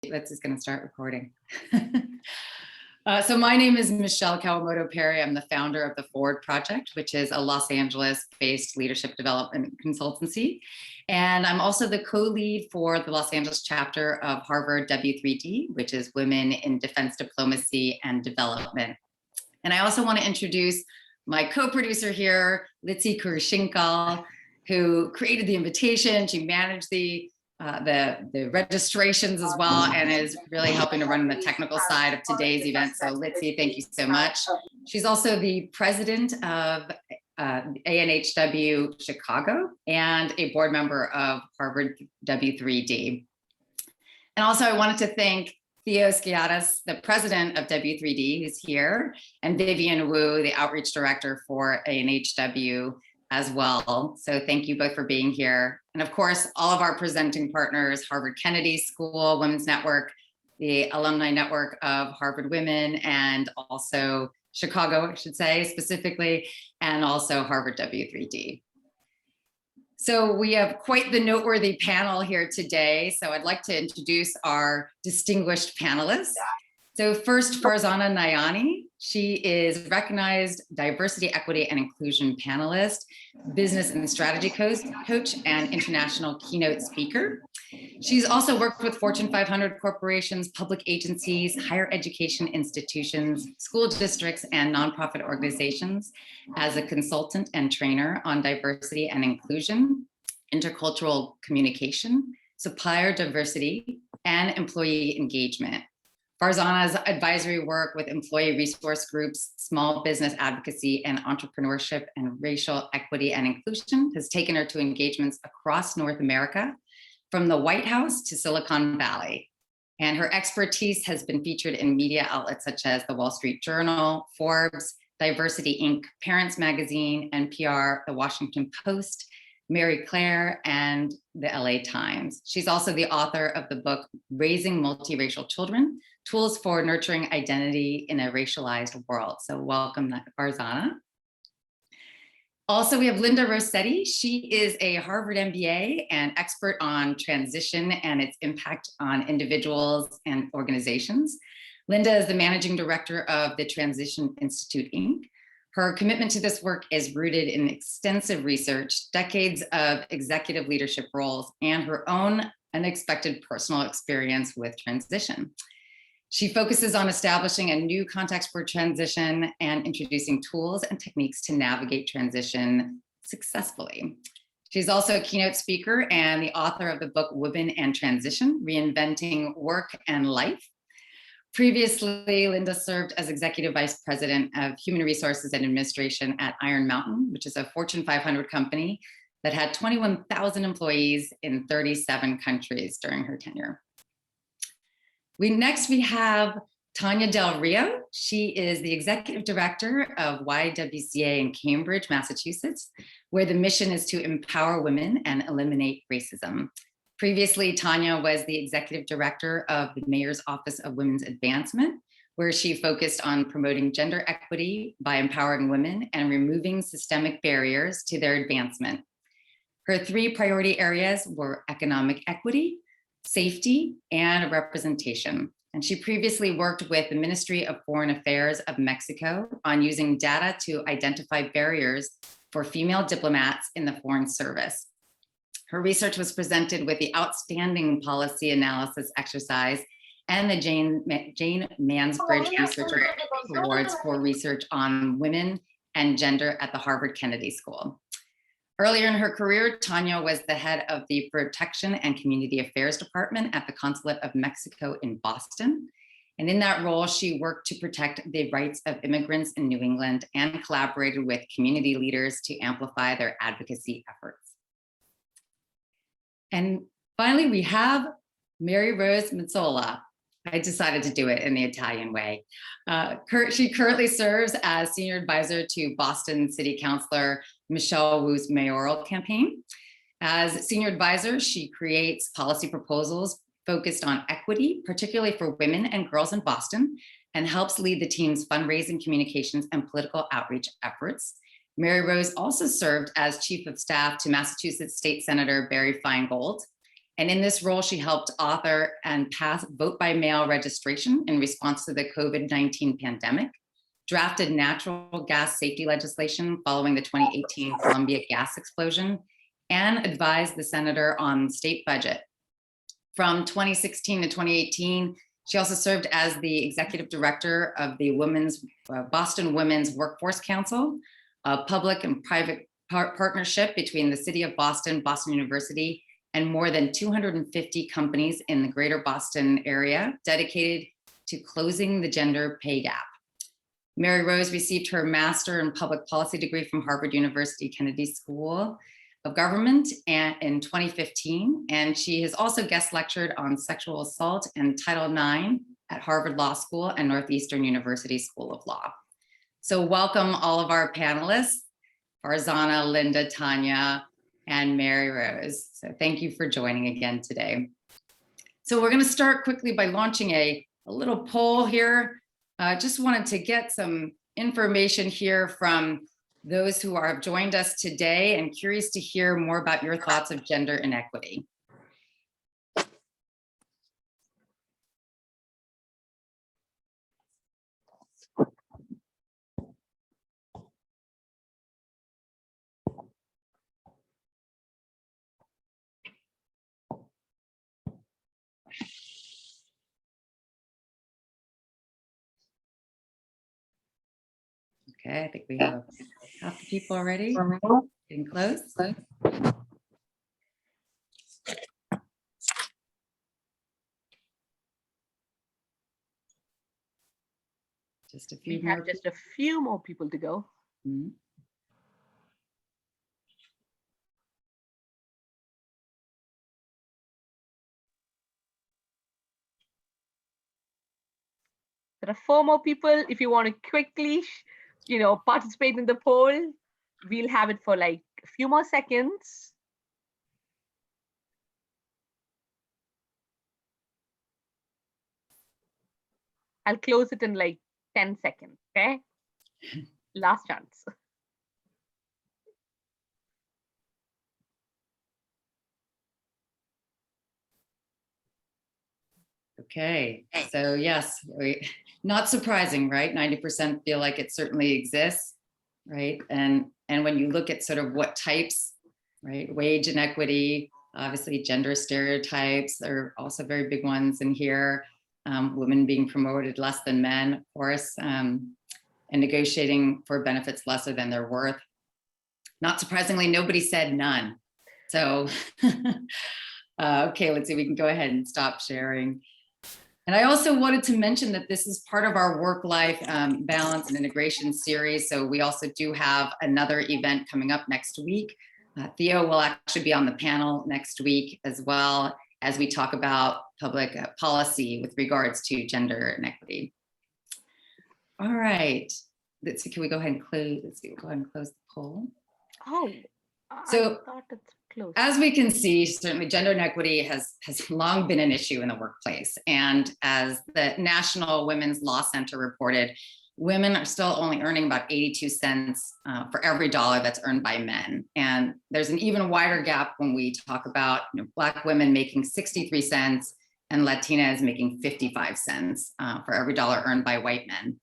Let's just gonna start recording. So my name is Michelle Kawamoto Perry. I'm the founder of the Forward Project, which is a Los Angeles-based leadership development consultancy. And I'm also the co-lead for the Los Angeles chapter of Harvard W3D, which is Women in Defense Diplomacy and Development. And I also want to introduce my co-producer here, Litsi Kurishinkal, who created the invitation. She managed the registrations as well, and is really helping to run the technical side of today's event. So Litsi, thank you so much. She's also the president of ANHW Chicago and a board member of Harvard W3D. And also I wanted to thank Theo Skiadas, the president of W3D, who's here, and Vivian Wu, the outreach director for ANHW as well. So thank you both for being here. And of course, all of our presenting partners, Harvard Kennedy School, Women's Network, the Alumni Network of Harvard Women, and also Chicago, I should say, specifically, and also Harvard W3D. So we have quite the noteworthy panel here today. So I'd like to introduce our distinguished panelists. So first, Farzana Nayani. She is recognized diversity, equity, and inclusion panelist, business and strategy coach, and international keynote speaker. She's also worked with Fortune 500 corporations, public agencies, higher education institutions, school districts, and nonprofit organizations as a consultant and trainer on diversity and inclusion, intercultural communication, supplier diversity, and employee engagement. Farzana's advisory work with employee resource groups, small business advocacy, and entrepreneurship and racial equity and inclusion has taken her to engagements across North America, from the White House to Silicon Valley. And her expertise has been featured in media outlets such as the Wall Street Journal, Forbes, Diversity Inc., Parents Magazine, NPR, The Washington Post, Mary Claire, and the LA Times. She's also the author of the book, Raising Multiracial Children, Tools for Nurturing Identity in a Racialized World. So welcome, Farzana. Also, we have Linda Rossetti. She is a Harvard MBA and expert on transition and its impact on individuals and organizations. Linda is the managing director of the Transition Institute, Inc. Her commitment to this work is rooted in extensive research, decades of executive leadership roles, and her own unexpected personal experience with transition. She focuses on establishing a new context for transition and introducing tools and techniques to navigate transition successfully. She's also a keynote speaker and the author of the book, Women and Transition, Reinventing Work and Life. Previously, Linda served as Executive Vice President of Human Resources and Administration at Iron Mountain, which is a Fortune 500 company that had 21,000 employees in 37 countries during her tenure. Next, we have Tania Del Rio. She is the executive director of YWCA in Cambridge, Massachusetts, where the mission is to empower women and eliminate racism. Previously, Tania was the executive director of the Mayor's Office of Women's Advancement, where she focused on promoting gender equity by empowering women and removing systemic barriers to their advancement. Her three priority areas were economic equity, safety, and representation. And she previously worked with the Ministry of Foreign Affairs of Mexico on using data to identify barriers for female diplomats in the Foreign Service. Her research was presented with the Outstanding Policy Analysis Exercise and the Jane Mansbridge Researcher Awards for research on women and gender at the Harvard Kennedy School. Earlier in her career, Tania was the head of the Protection and Community Affairs Department at the Consulate of Mexico in Boston. And in that role, she worked to protect the rights of immigrants in New England and collaborated with community leaders to amplify their advocacy efforts. And finally, we have MaryRose Mazzola. I decided to do it in the Italian way. She currently serves as senior advisor to Boston City Councilor Michelle Wu's mayoral campaign. As senior advisor, she creates policy proposals focused on equity, particularly for women and girls in Boston, and helps lead the team's fundraising, communications, and political outreach efforts. MaryRose also served as chief of staff to Massachusetts State Senator Barry Feingold And in this role, she helped author and pass vote by mail registration in response to the COVID-19 pandemic, drafted natural gas safety legislation following the 2018 Columbia gas explosion, and advised the senator on state budget. From 2016 to 2018, she also served as the executive director of the Boston Women's Workforce Council, a public and private partnership between the city of Boston, Boston University, and more than 250 companies in the greater Boston area dedicated to closing the gender pay gap. MaryRose received her master in public policy degree from Harvard University Kennedy School of Government in 2015, and she has also guest lectured on sexual assault and Title IX at Harvard Law School and Northeastern University School of Law. So welcome all of our panelists, Farzana, Linda, Tania, and MaryRose. So thank you for joining again today. So we're going to start quickly by launching a little poll here. Just wanted to get some information here from those who have joined us today, and curious to hear more about your thoughts of gender inequity. Okay, I think we have half the people already. Getting close. Just a few more. We have just a few more people to go. Mm-hmm. There are 4 more people. If you want to quickly, participate in the poll, we'll have it for like a few more seconds. I'll close it in like 10 seconds, okay? Last chance. Okay, so yes, not surprising, right? 90% feel like it certainly exists, right? And when you look at sort of what types, right? Wage inequity, obviously gender stereotypes are also very big ones in here. Women being promoted less than men, of course, and negotiating for benefits lesser than their worth. Not surprisingly, nobody said none. So, okay, let's see, we can go ahead and stop sharing. And I also wanted to mention that this is part of our work-life balance and integration series. So we also do have another event coming up next week. Theo will actually be on the panel next week, as well as we talk about public policy with regards to gender inequity. All right, let's see, can we go ahead and close? Let's see, we'll go ahead and close the poll. Oh, so I thought it's closed. As we can see, certainly gender inequity has long been an issue in the workplace. And as the National Women's Law Center reported, women are still only earning about 82 cents for every dollar that's earned by men. And there's an even wider gap when we talk about Black women making 63 cents and Latinas making 55 cents for every dollar earned by white men.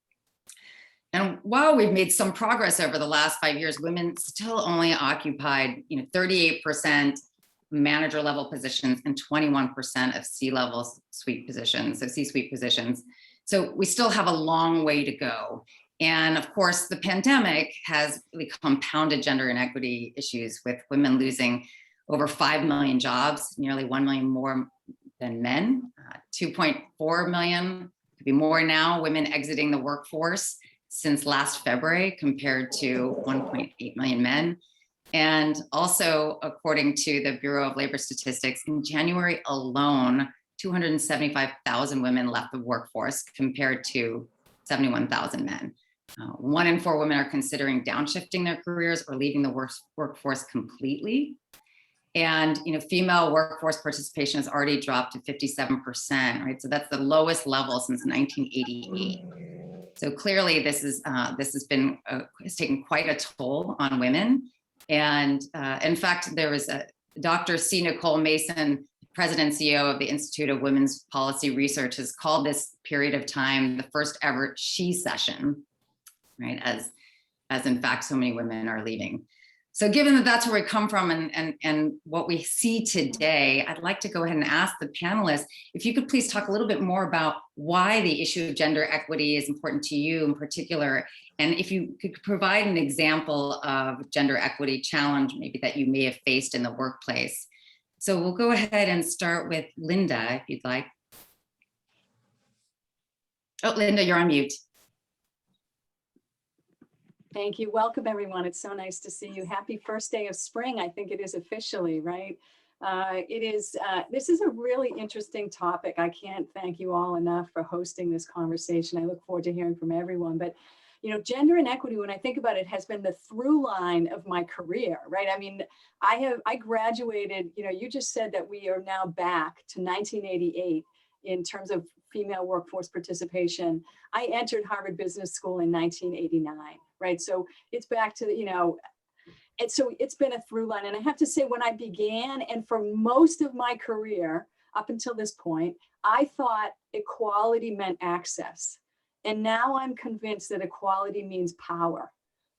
And while we've made some progress over the last 5 years, women still only occupied 38% manager level positions and 21% of C-level suite positions, so C-suite positions. So we still have a long way to go. And of course, the pandemic has really compounded gender inequity issues, with women losing over 5 million jobs, nearly 1 million more than men, 2.4 million, could be more now, women exiting the workforce since last February compared to 1.8 million men. And also, according to the Bureau of Labor Statistics, in January alone, 275,000 women left the workforce compared to 71,000 men. 1 in 4 women are considering downshifting their careers or leaving the workforce completely. And female workforce participation has already dropped to 57%, right? So that's the lowest level since 1988. So clearly, this has taken quite a toll on women. And in fact, there was a Dr. C. Nicole Mason president and CEO of the Institute of Women's Policy Research, has called this period of time the first ever she session, right? As in fact, so many women are leaving. So given that that's where we come from and what we see today, I'd like to go ahead and ask the panelists, if you could please talk a little bit more about why the issue of gender equity is important to you in particular, and if you could provide an example of gender equity challenge maybe that you may have faced in the workplace. So we'll go ahead and start with Linda, if you'd like. Oh, Linda, you're on mute. Thank you. Welcome, everyone. It's so nice to see you. Happy first day of spring. I think it is officially, right? This is a really interesting topic. I can't thank you all enough for hosting this conversation. I look forward to hearing from everyone. But, you know, gender inequity, when I think about it, has been the through line of my career, right? I mean, I graduated, you know, you just said that we are now back to 1988 in terms of female workforce participation. I entered Harvard Business School in 1989, right? So it's back to, you know, and so it's been a through line. And I have to say, when I began, and for most of my career up until this point, I thought equality meant access. And now I'm convinced that equality means power.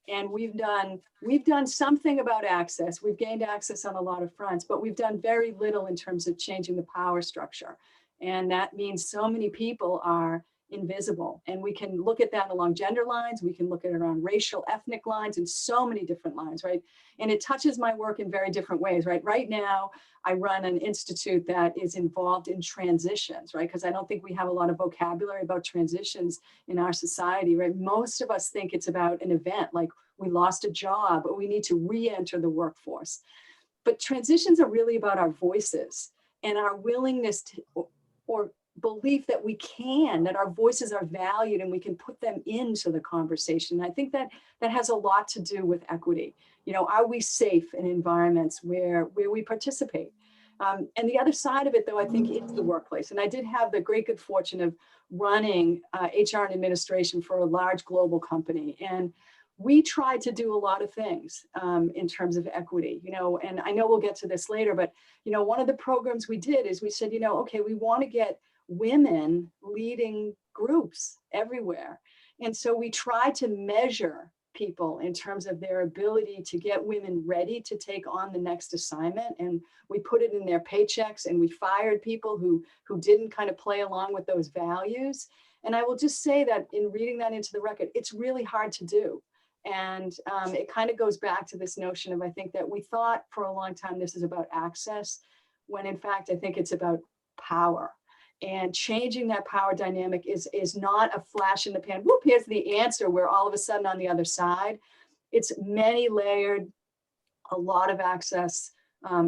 And we've done something about access. We've gained access on a lot of fronts, but we've done very little in terms of changing the power structure. And that means so many people are invisible. And we can look at that along gender lines. We can look at it around racial, ethnic lines, and so many different lines, right? And it touches my work in very different ways, right? Right now, I run an institute that is involved in transitions, right? Because I don't think we have a lot of vocabulary about transitions in our society, right? Most of us think it's about an event, like we lost a job or we need to re-enter the workforce. But transitions are really about our voices and our willingness to, or belief that we can, that our voices are valued and we can put them into the conversation. I think that has a lot to do with equity. You know, are we safe in environments where we participate? And the other side of it, though, I think is the workplace. And I did have the great good fortune of running HR and administration for a large global company. And we tried to do a lot of things in terms of equity, you know, and I know we'll get to this later, but, you know, one of the programs we did is we said, you know, okay, we want to get women leading groups everywhere. And so we tried to measure people in terms of their ability to get women ready to take on the next assignment. And we put it in their paychecks, and we fired people who didn't kind of play along with those values. And I will just say that in reading that into the record, it's really hard to do. And it kind of goes back to this notion of, I think that we thought for a long time this is about access, when in fact, I think it's about power. And changing that power dynamic is not a flash in the pan, whoop, here's the answer, we're all of a sudden on the other side. It's many layered, a lot of access,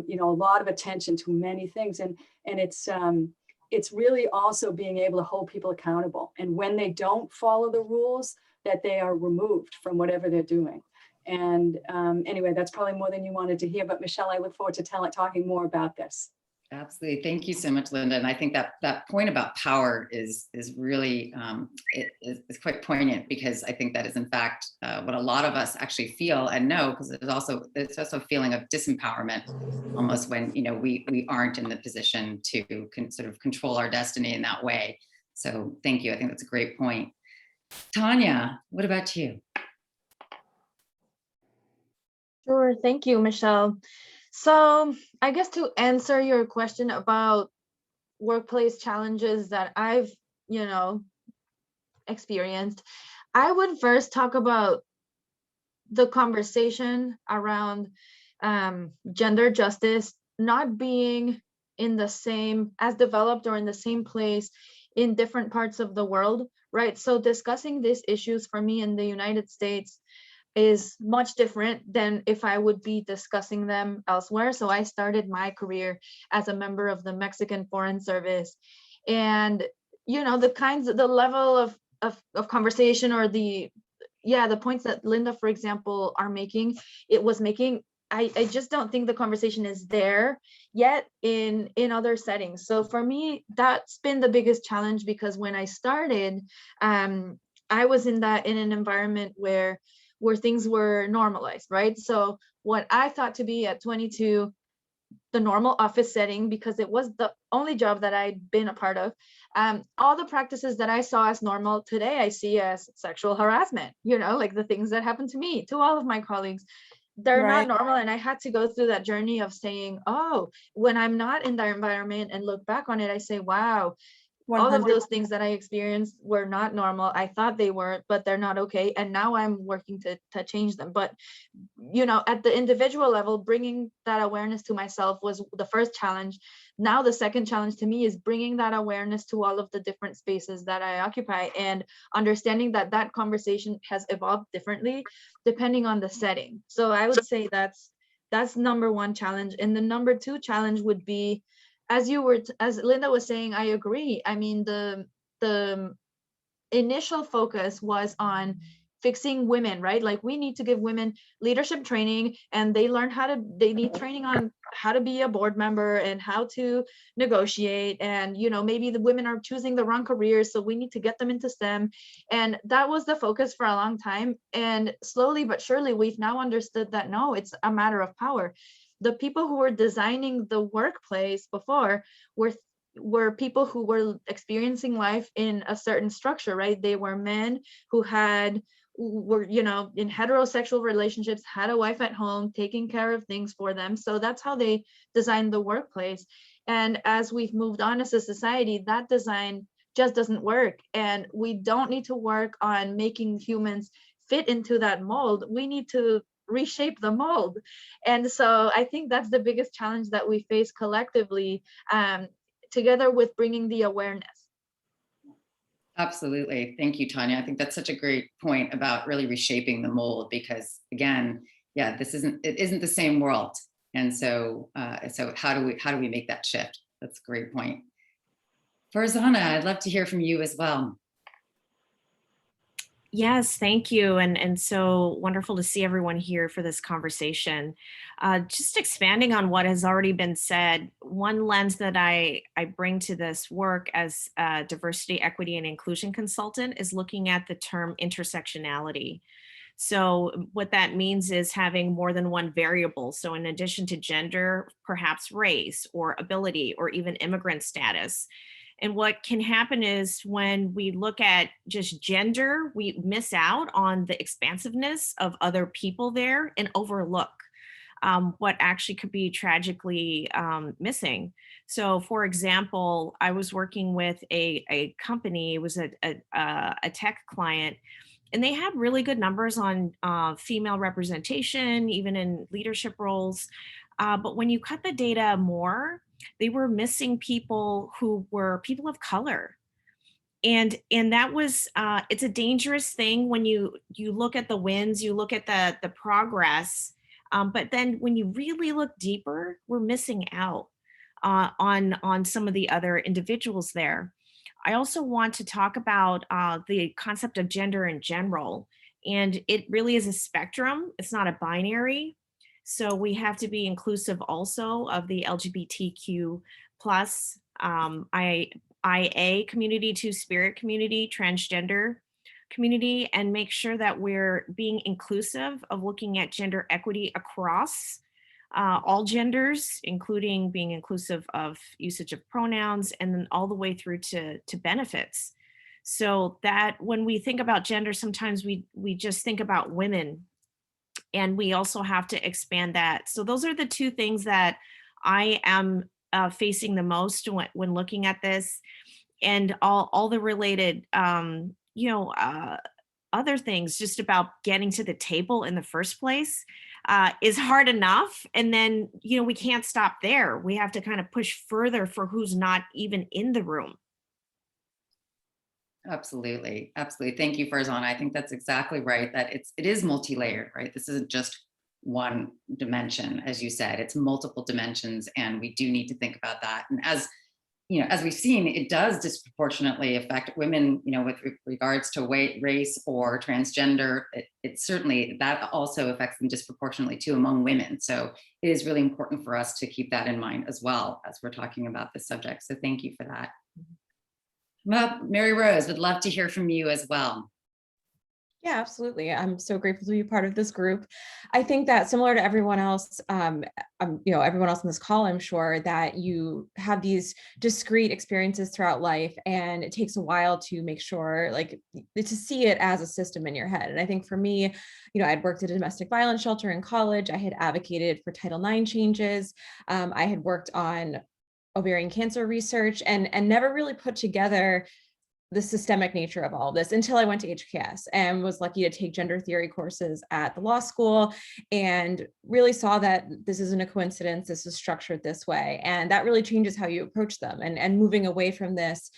you know, a lot of attention to many things. And it's really also being able to hold people accountable. And when they don't follow the rules, that they are removed from whatever they're doing. And anyway, that's probably more than you wanted to hear, but Michelle, I look forward to talking more about this. Absolutely. Thank you so much, Linda. And I think that point about power is really it's quite poignant, because I think that is in fact what a lot of us actually feel and know, because there's also a feeling of disempowerment almost when, you know, we aren't in the position to sort of control our destiny in that way. So thank you. I think that's a great point. Tania, what about you? Sure. Thank you, Michelle. So I guess to answer your question about workplace challenges that I've, you know, experienced, I would first talk about the conversation around gender justice not being in the same, as developed or in the same place in different parts of the world, right? So discussing these issues for me in the United States is much different than if I would be discussing them elsewhere. So I started my career as a member of the Mexican Foreign Service, and you know, the level of conversation, or the points that Linda, for example, was making, I just don't think the conversation is there yet in other settings. So for me, that's been the biggest challenge, because when I started, I was in an environment where things were normalized, right? So what I thought to be at 22 the normal office setting, because it was the only job that I'd been a part of. All the practices that I saw as normal today, I see as sexual harassment, like the things that happened to me, to all of my colleagues. They're not normal. And I had to go through that journey of saying, oh, when I'm not in that environment and look back on it, I say, wow, 100%. all of those things that I experienced were not normal. I thought they were, but they're not okay. And now I'm working to change them. But, at the individual level, bringing that awareness to myself was the first challenge. Now, the second challenge to me is bringing that awareness to all of the different spaces that I occupy, and understanding that that conversation has evolved differently depending on the setting. So I would say that's number one challenge. And the number two challenge would be, as Linda was saying, I agree. I mean, the initial focus was on fixing women, right? Like, we need to give women leadership training, and they need training on how to be a board member and how to negotiate. And, maybe the women are choosing the wrong careers, so we need to get them into STEM. And that was the focus for a long time. And slowly but surely, we've now understood that no, it's a matter of power. The people who were designing the workplace before were people who were experiencing life in a certain structure, right? They were men who were in heterosexual relationships, had a wife at home, taking care of things for them. So that's how they designed the workplace. And as we've moved on as a society, that design just doesn't work. And we don't need to work on making humans fit into that mold. We need to reshape the mold. And so I think that's the biggest challenge that we face collectively, together with bringing the awareness. Absolutely. Thank you, Tania. I think that's such a great point about really reshaping the mold, because again, yeah, it isn't the same world. And so how do we make that shift? That's a great point. Farzana, I'd love to hear from you as well. Yes, thank you. And so wonderful to see everyone here for this conversation. Just expanding on what has already been said, one lens that I bring to this work as a diversity, equity, and inclusion consultant is looking at the term intersectionality. So what that means is having more than one variable. So in addition to gender, perhaps race or ability or even immigrant status. And what can happen is when we look at just gender, we miss out on the expansiveness of other people there and overlook what actually could be tragically missing. So for example, I was working with a company, it was a tech client, and they had really good numbers on female representation, even in leadership roles. But when you cut the data more, they were missing people who were people of color. And that was, it's a dangerous thing when you look at the wins, you look at the progress, but then when you really look deeper, we're missing out on some of the other individuals there. I also want to talk about the concept of gender in general, and it really is a spectrum. It's not a binary. So we have to be inclusive also of the LGBTQ plus IA community, two-spirit community, transgender community, and make sure that we're being inclusive of looking at gender equity across all genders, including being inclusive of usage of pronouns, and then all the way through to benefits. So that when we think about gender, sometimes we just think about women, and we also have to expand that. So those are the two things that I am facing the most when looking at this, and all the related, other things just about getting to the table in the first place is hard enough. And then, we can't stop there. We have to kind of push further for who's not even in the room. Absolutely. Absolutely. Thank you, Farzana. I think that's exactly right, that it is multi-layered, right? This isn't just one dimension, as you said, it's multiple dimensions, and we do need to think about that. And as we've seen, it does disproportionately affect women, with regards to weight, race, or transgender. It certainly, that also affects them disproportionately too among women. So it is really important for us to keep that in mind as well as we're talking about this subject. So thank you for that. Well, MaryRose, would love to hear from you as well. Yeah, absolutely. I'm so grateful to be part of this group. I think that similar to everyone else, everyone else on this call, I'm sure that you have these discrete experiences throughout life, and it takes a while to make sure, like, to see it as a system in your head. And I think for me, I'd worked at a domestic violence shelter in college. I had advocated for Title IX changes. I had worked on ovarian cancer research and never really put together the systemic nature of all of this until I went to HKS and was lucky to take gender theory courses at the law school, and really saw that this isn't a coincidence, this is structured this way. And that really changes how you approach them, and moving away from this,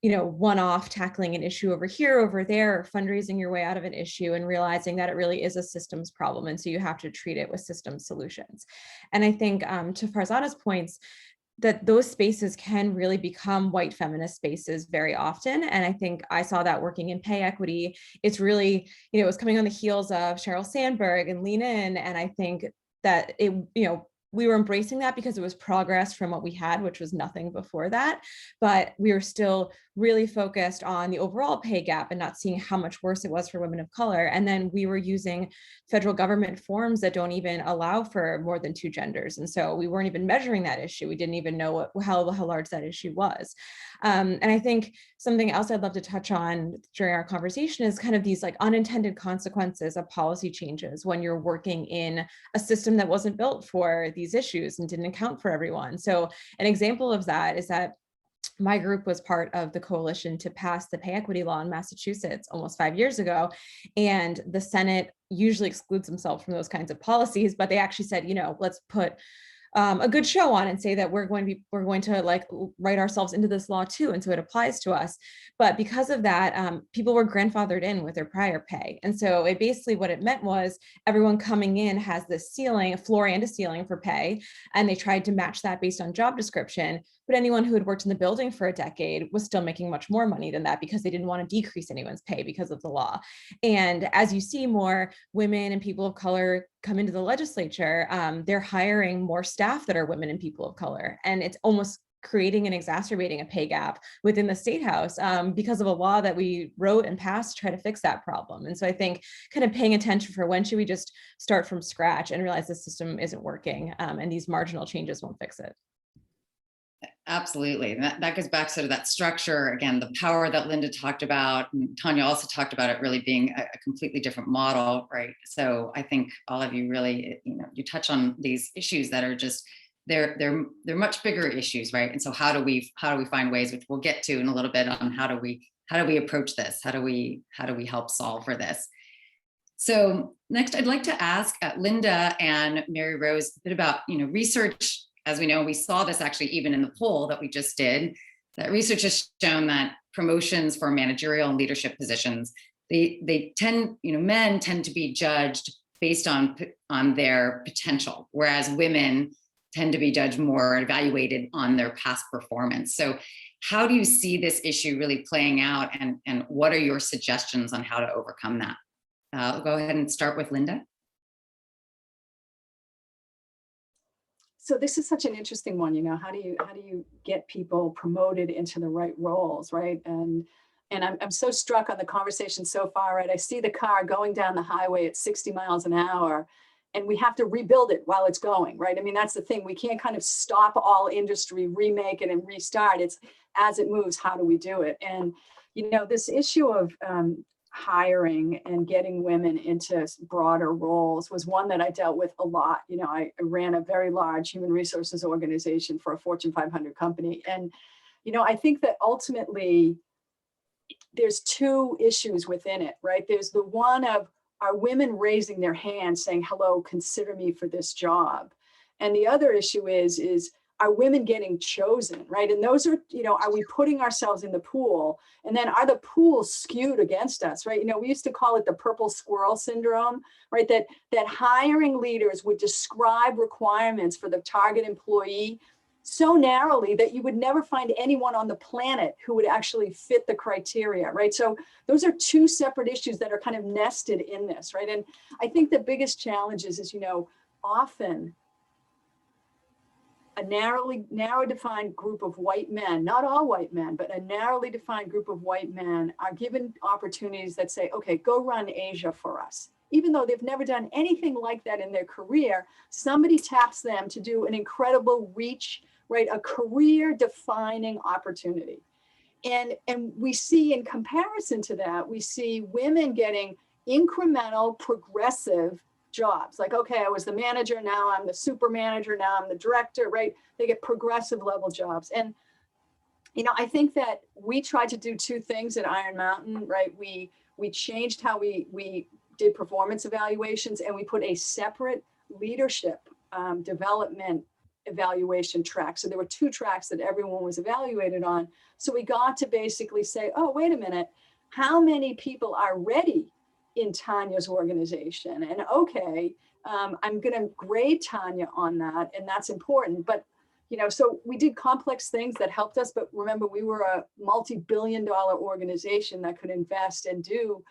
one-off tackling an issue over here, over there, or fundraising your way out of an issue, and realizing that it really is a systems problem. And so you have to treat it with system solutions. And I think to Farzana's points, that those spaces can really become white feminist spaces very often. And I think I saw that working in pay equity. It's really, it was coming on the heels of Sheryl Sandberg and Lean In. And I think that we were embracing that because it was progress from what we had, which was nothing before that. But we were still really focused on the overall pay gap and not seeing how much worse it was for women of color. And then we were using federal government forms that don't even allow for more than 2 genders. And so we weren't even measuring that issue. We didn't even know how large that issue was. And I think something else I'd love to touch on during our conversation is kind of these like unintended consequences of policy changes when you're working in a system that wasn't built for these issues and didn't account for everyone. So an example of that is that my group was part of the coalition to pass the pay equity law in Massachusetts almost 5 years ago. And the Senate usually excludes themselves from those kinds of policies, but they actually said, let's put a good show on and say that we're going to like write ourselves into this law too. And so it applies to us. But because of that, people were grandfathered in with their prior pay. And so it basically, what it meant was everyone coming in has this ceiling, a floor and a ceiling for pay. And they tried to match that based on job description. But anyone who had worked in the building for a decade was still making much more money than that because they didn't want to decrease anyone's pay because of the law. And as you see more women and people of color come into the legislature, they're hiring more staff that are women and people of color. And it's almost creating and exacerbating a pay gap within the state house because of a law that we wrote and passed to try to fix that problem. And so I think kind of paying attention for when should we just start from scratch and realize the system isn't working and these marginal changes won't fix it. Absolutely. That goes back to that structure, again, the power that Linda talked about, and Tania also talked about it really being a completely different model, right? So I think all of you really, you touch on these issues that are just, they're much bigger issues, right? And so how do we find ways, which we'll get to in a little bit, on how do we approach this? How do we help solve for this? So next, I'd like to ask Linda and MaryRose a bit about, research. As we know, we saw this actually even in the poll that we just did, that research has shown that promotions for managerial and leadership positions, they tend, men tend to be judged based on their potential, whereas women tend to be judged more, evaluated on their past performance. So how do you see this issue really playing out, and what are your suggestions on how to overcome that? I'll go ahead and start with Linda. So this is such an interesting one, how do you get people promoted into the right roles, right? And I'm so struck on the conversation so far, right? I see the car going down the highway at 60 miles an hour, and we have to rebuild it while it's going, right? I mean, that's the thing. We can't kind of stop all industry, remake it and restart. It's as it moves, how do we do it? And, this issue of hiring and getting women into broader roles was one that I dealt with a lot. I ran a very large human resources organization for a Fortune 500 company. And, I think that ultimately there's 2 issues within it, right? There's the one of, are women raising their hands saying, hello, consider me for this job? And the other issue is, are women getting chosen, right? And those are, are we putting ourselves in the pool? And then are the pools skewed against us, right? We used to call it the purple squirrel syndrome, right? That hiring leaders would describe requirements for the target employee so narrowly that you would never find anyone on the planet who would actually fit the criteria, right? So those are 2 separate issues that are kind of nested in this, right? And I think the biggest challenge is often a narrow defined group of white men, not all white men, but a narrowly defined group of white men are given opportunities that say, okay, go run Asia for us. Even though they've never done anything like that in their career, somebody taps them to do an incredible reach, right? A career defining opportunity. And we see, in comparison to that, we see women getting incremental, progressive jobs. Like, okay, I was the manager, now I'm the super manager, now I'm the director, right? They get progressive level jobs. And, you know, I think that we tried to do two things at Iron Mountain, right? We changed how we did performance evaluations, and we put a separate leadership development evaluation track. So there were two tracks that everyone was evaluated on. So we got to basically say, oh, wait a minute, how many people are ready in Tania's organization? And okay, I'm going to grade Tania on that, and that's important. But, you know, so we did complex things that helped us. But remember, we were a multi-billion-dollar organization that could invest and do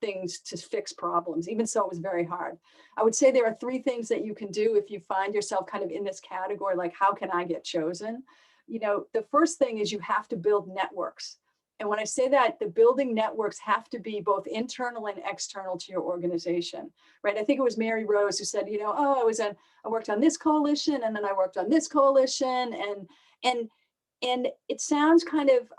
things to fix problems. Even so, it was very hard. I would say there are three things that you can do if you find yourself kind of in this category, like how can I get chosen? You know, the first thing is you have to build networks. And when I say that, the building networks have to be both internal and external to your organization, right? I think it was MaryRose who said, you know, oh, I worked on this coalition, and then I worked on this coalition, and it sounds kind of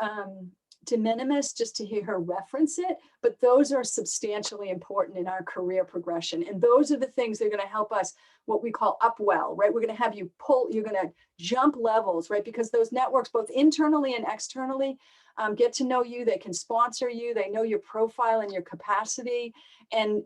de minimis just to hear her reference it, but those are substantially important in our career progression. And those are the things that are going to help us, what we call upwell, right? We're going to have you pull, you're going to jump levels, right? Because those networks, both internally and externally, get to know you, they can sponsor you, they know your profile and your capacity, and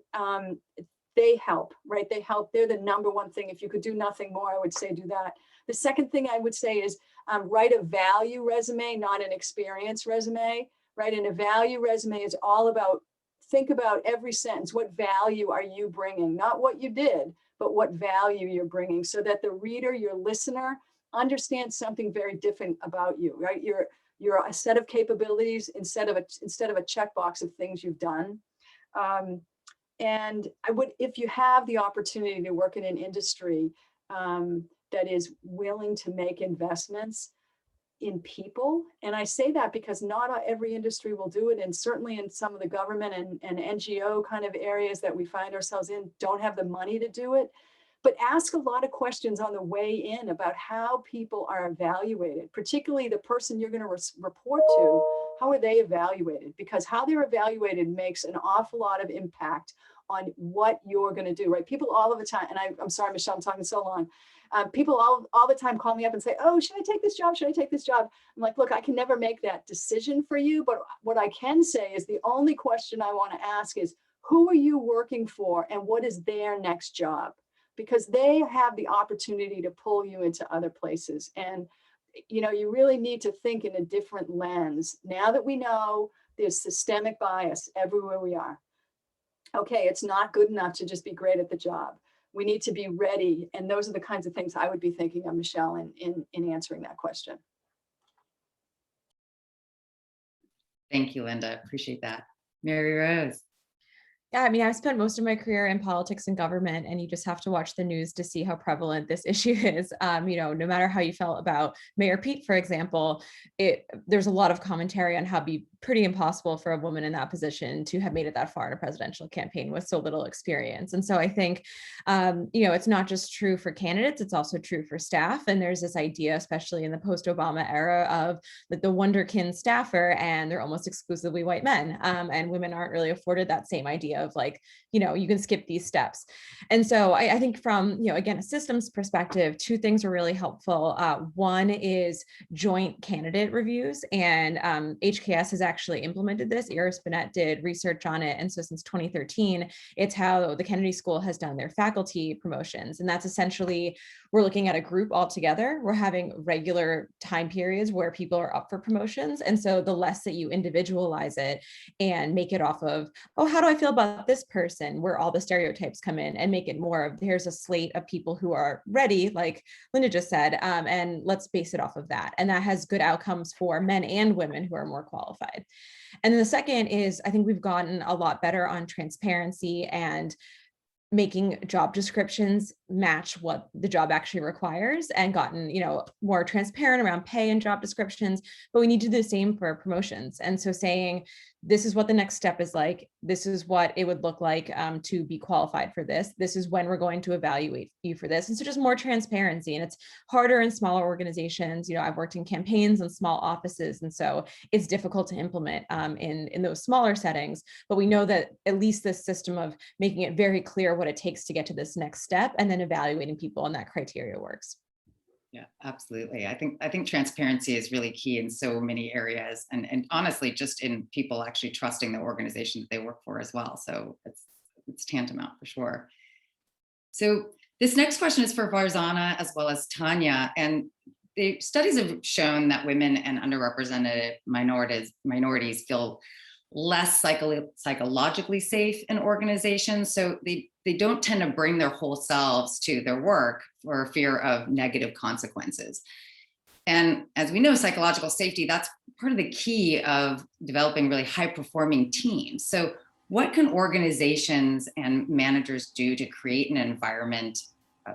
they help, right? They help, they're the number one thing. If you could do nothing more, I would say do that. The second thing I would say is write a value resume, not an experience resume, right? And a value resume is all about, think about every sentence, what value are you bringing? Not what you did, but what value you're bringing, so that the reader, your listener, understands something very different about you, right? You're a set of capabilities instead of a checkbox of things you've done. And I would, if you have the opportunity to work in an industry that is willing to make investments in people, and I say that because not every industry will do it, and certainly in some of the government and NGO kind of areas that we find ourselves in don't have the money to do it. But ask a lot of questions on the way in about how people are evaluated, particularly the person you're going to report to. How are they evaluated? Because how they're evaluated makes an awful lot of impact on what you're going to do, right? People all of the time, and I'm sorry, Michelle, I'm talking so long. People all the time call me up and say, oh, should I take this job? Should I take this job? I'm like, look, I can never make that decision for you. But what I can say is the only question I want to ask is, who are you working for and what is their next job? Because they have the opportunity to pull you into other places. And, you know, you really need to think in a different lens. Now that we know there's systemic bias everywhere we are. Okay, it's not good enough to just be great at the job. We need to be ready. And those are the kinds of things I would be thinking of, Michelle, in answering that question. Thank you, Linda. Appreciate that. MaryRose. Yeah, I mean, I've spent most of my career in politics and government, and you just have to watch the news to see how prevalent this issue is. You know, no matter how you felt about Mayor Pete, for example, there's a lot of commentary on how it'd be pretty impossible for a woman in that position to have made it that far in a presidential campaign with so little experience. And so I think, you know, it's not just true for candidates, it's also true for staff. And there's this idea, especially in the post-Obama era, of the wonderkin staffer, and they're almost exclusively white men. And women aren't really afforded that same idea of like, you know, you can skip these steps. And so I think from, you know, again, a systems perspective, two things are really helpful. One is joint candidate reviews, and HKS has actually implemented this. Iris Bennett did research on it. And so since 2013, it's how the Kennedy School has done their faculty promotions. And that's essentially, we're looking at a group all together. We're having regular time periods where people are up for promotions. And so the less that you individualize it and make it off of, oh, how do I feel about this person, where all the stereotypes come in, and make it more of, here's a slate of people who are ready, like Linda just said, and let's base it off of that. And that has good outcomes for men and women who are more qualified. And then the second is, I think we've gotten a lot better on transparency and making job descriptions match what the job actually requires and gotten, more transparent around pay and job descriptions, but we need to do the same for promotions. And so saying, this is what the next step is like, this is what it would look like to be qualified for this. This is when we're going to evaluate you for this. And so just more transparency. And it's harder in smaller organizations. I've worked in campaigns and small offices. And so it's difficult to implement in those smaller settings, but we know that at least this system of making it very clear what it takes to get to this next step and then evaluating people on that criteria works. Yeah, absolutely. I think transparency is really key in so many areas, and honestly, just in people actually trusting the organization that they work for as well. So it's tantamount for sure. So this next question is for Farzana as well as Tania, and the studies have shown that women and underrepresented minorities feel less psychologically safe in organizations. So they don't tend to bring their whole selves to their work for fear of negative consequences. And as we know, psychological safety, that's part of the key of developing really high performing teams. So what can organizations and managers do to create an environment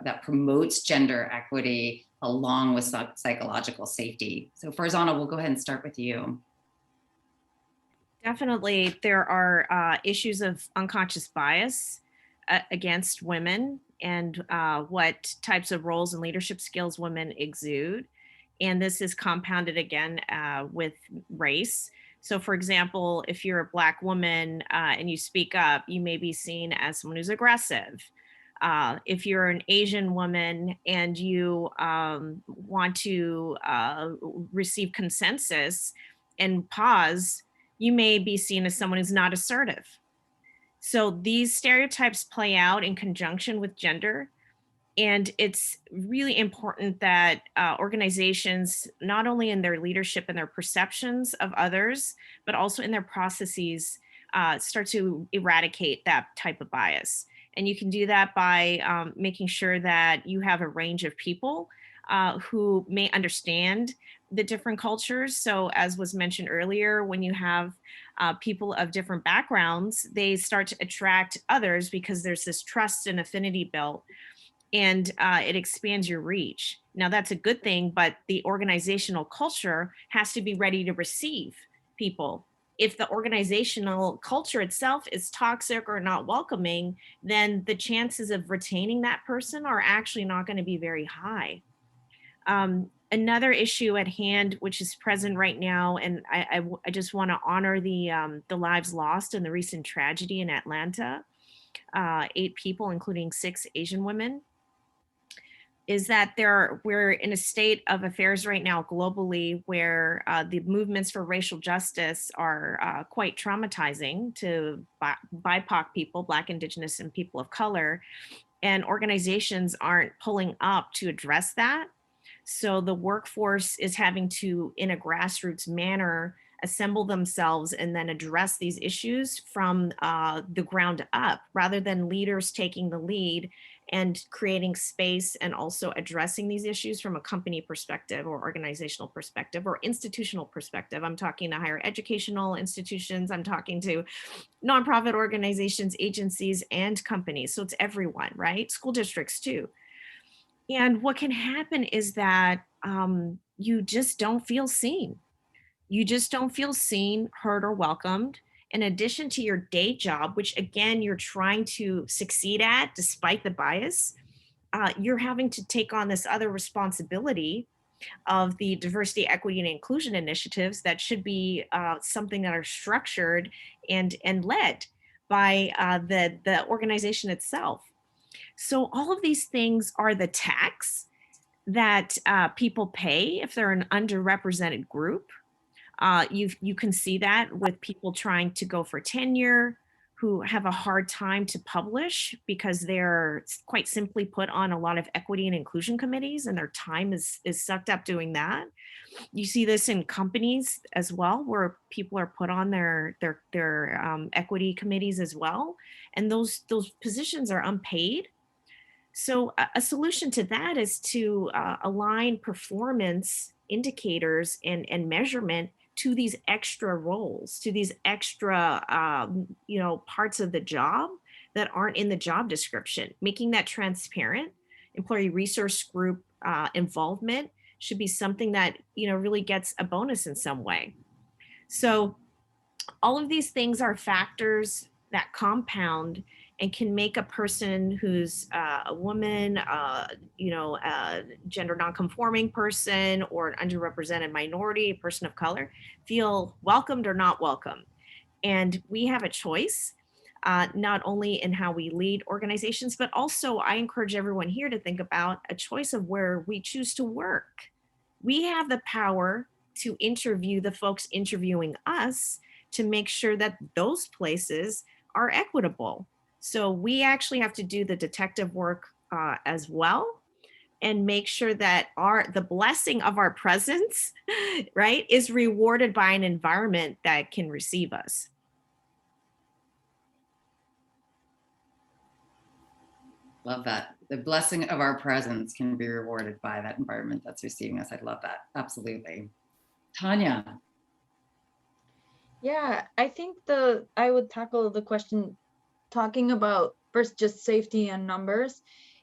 that promotes gender equity along with psychological safety? So Farzana, we'll go ahead and start with you. Definitely, there are issues of unconscious bias against women and what types of roles and leadership skills women exude. And this is compounded again with race. So for example, if you're a Black woman and you speak up, you may be seen as someone who's aggressive. If you're an Asian woman and you want to receive consensus and pause, you may be seen as someone who's not assertive. So these stereotypes play out in conjunction with gender. And it's really important that organizations, not only in their leadership and their perceptions of others, but also in their processes, start to eradicate that type of bias. And you can do that by making sure that you have a range of people who may understand the different cultures. So as was mentioned earlier, when you have people of different backgrounds, they start to attract others because there's this trust and affinity built, and it expands your reach. Now that's a good thing, but the organizational culture has to be ready to receive people. If the organizational culture itself is toxic or not welcoming, then the chances of retaining that person are actually not going to be very high. Another issue at hand, which is present right now, and I just want to honor the lives lost in the recent tragedy in Atlanta, 8 people, including 6 Asian women, is that we're in a state of affairs right now globally where the movements for racial justice are quite traumatizing to BIPOC people, Black, Indigenous, and people of color, and organizations aren't pulling up to address that. So the workforce is having to, in a grassroots manner, assemble themselves and then address these issues from the ground up, rather than leaders taking the lead and creating space and also addressing these issues from a company perspective or organizational perspective or institutional perspective. I'm talking to higher educational institutions, I'm talking to nonprofit organizations, agencies, and companies. So it's everyone, right? School districts too. And what can happen is that you just don't feel seen. You just don't feel seen, heard, or welcomed. In addition to your day job, which again, you're trying to succeed at despite the bias, you're having to take on this other responsibility of the diversity, equity, and inclusion initiatives that should be something that are structured and led by the organization itself. So all of these things are the tax that people pay if they're an underrepresented group. You can see that with people trying to go for tenure who have a hard time to publish because they're quite simply put on a lot of equity and inclusion committees and their time is sucked up doing that. You see this in companies as well, where people are put on their equity committees as well. And those positions are unpaid. So a solution to that is to align performance indicators and measurement to these extra roles, to these extra, parts of the job that aren't in the job description. Making that transparent, employee resource group involvement should be something that, you know, really gets a bonus in some way. So all of these things are factors that compound and can make a person who's a woman, you know, a gender nonconforming person, or an underrepresented minority, a person of color, feel welcomed or not welcome. And we have a choice, not only in how we lead organizations, but also I encourage everyone here to think about a choice of where we choose to work. We have the power to interview the folks interviewing us to make sure that those places are equitable. So we actually have to do the detective work as well, and make sure that the blessing of our presence, right, is rewarded by an environment that can receive us. Love that. The blessing of our presence can be rewarded by that environment that's receiving us. I love that. Absolutely. Tania. Yeah, I think I would tackle the question talking about first just safety and numbers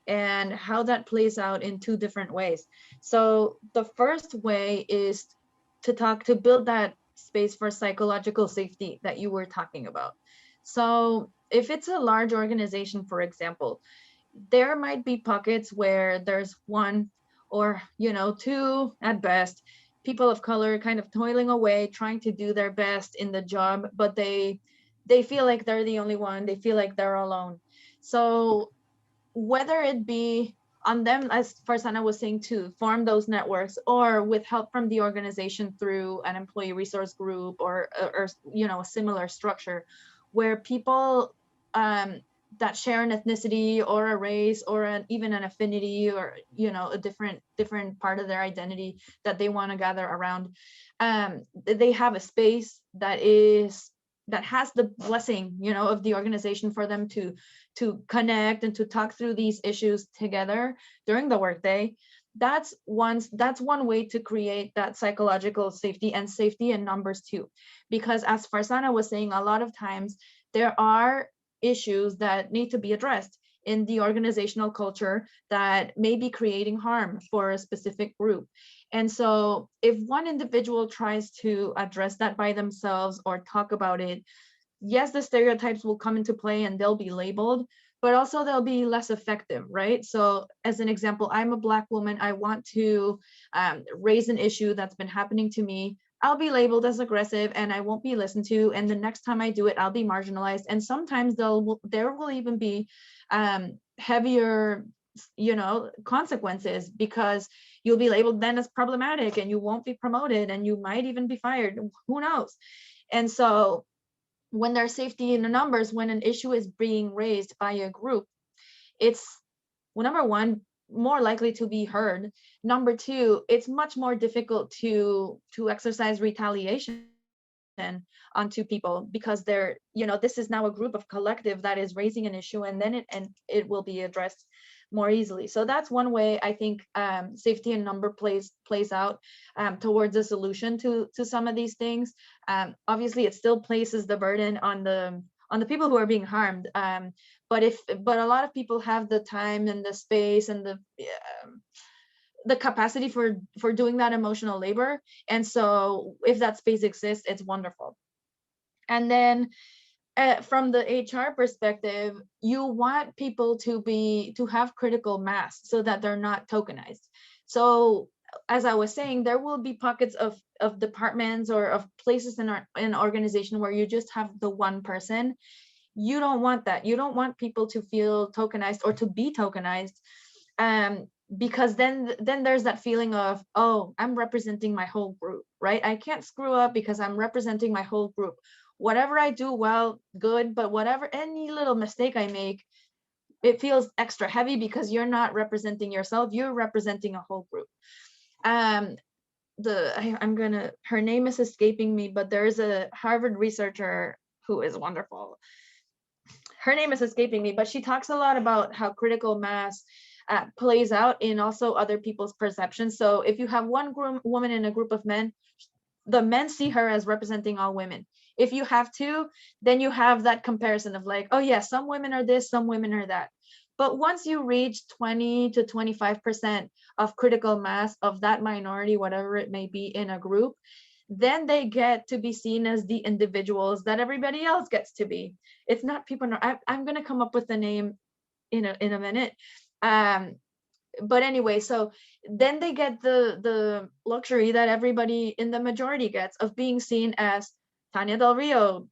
and how that plays out in two different ways. So the first way is to build that space for psychological safety that you were talking about. So if it's a large organization, for example, there might be pockets where there's one or, you know, two at best people of color kind of toiling away, trying to do their best in the job, but they feel like they're the only one. They feel like they're alone. So whether it be on them, as Farzana was saying, to form those networks, or with help from the organization through an employee resource group or you know, a similar structure where people that share an ethnicity or a race or even an affinity, or, you know, a different part of their identity that they want to gather around, they have a space that has the blessing, you know, of the organization for them to connect and to talk through these issues together during the workday. That's one way to create that psychological safety, and safety in numbers too, because as Farzana was saying, a lot of times there are issues that need to be addressed in the organizational culture that may be creating harm for a specific group. And so if one individual tries to address that by themselves or talk about it, yes, the stereotypes will come into play and they'll be labeled, but also they'll be less effective, right? So as an example, I'm a Black woman. I want to raise an issue that's been happening to me. I'll be labeled as aggressive and I won't be listened to. And the next time I do it, I'll be marginalized. And sometimes there will even be heavier, you know, consequences, because you'll be labeled then as problematic and you won't be promoted and you might even be fired. Who knows? And so when there's safety in the numbers, when an issue is being raised by a group, it's, well, number one, more likely to be heard. Number two, it's much more difficult to exercise retaliation onto people, because they're, you know, this is now a group of collective that is raising an issue, and then it will be addressed more easily. So that's one way I think safety in number plays out towards a solution to some of these things. Obviously, it still places the burden on the people who are being harmed. But a lot of people have the time and the space and the capacity for doing that emotional labor. And so if that space exists, it's wonderful. And then from the HR perspective, you want people to have critical mass so that they're not tokenized. So as I was saying, there will be pockets of departments or of places in an organization where you just have the one person. You don't want that. You don't want people to feel tokenized or to be tokenized, because then there's that feeling of, oh, I'm representing my whole group, right? I can't screw up because I'm representing my whole group. Whatever I do, well, good, but any little mistake I make, it feels extra heavy because you're not representing yourself, you're representing a whole group. Her name is escaping me, but there's a Harvard researcher who is wonderful. Her name is escaping me, but she talks a lot about how critical mass plays out in also other people's perceptions. So if you have one woman in a group of men, the men see her as representing all women. if you have to, then you have that comparison of like, oh yeah, some women are this, some women are that. But once you reach 20 to 25% of critical mass of that minority, whatever it may be in a group, then they get to be seen as the individuals that everybody else gets to be. It's not people. I'm going to come up with the name in a minute. But anyway, so then they get the luxury that everybody in the majority gets of being seen as Tania Del Rio,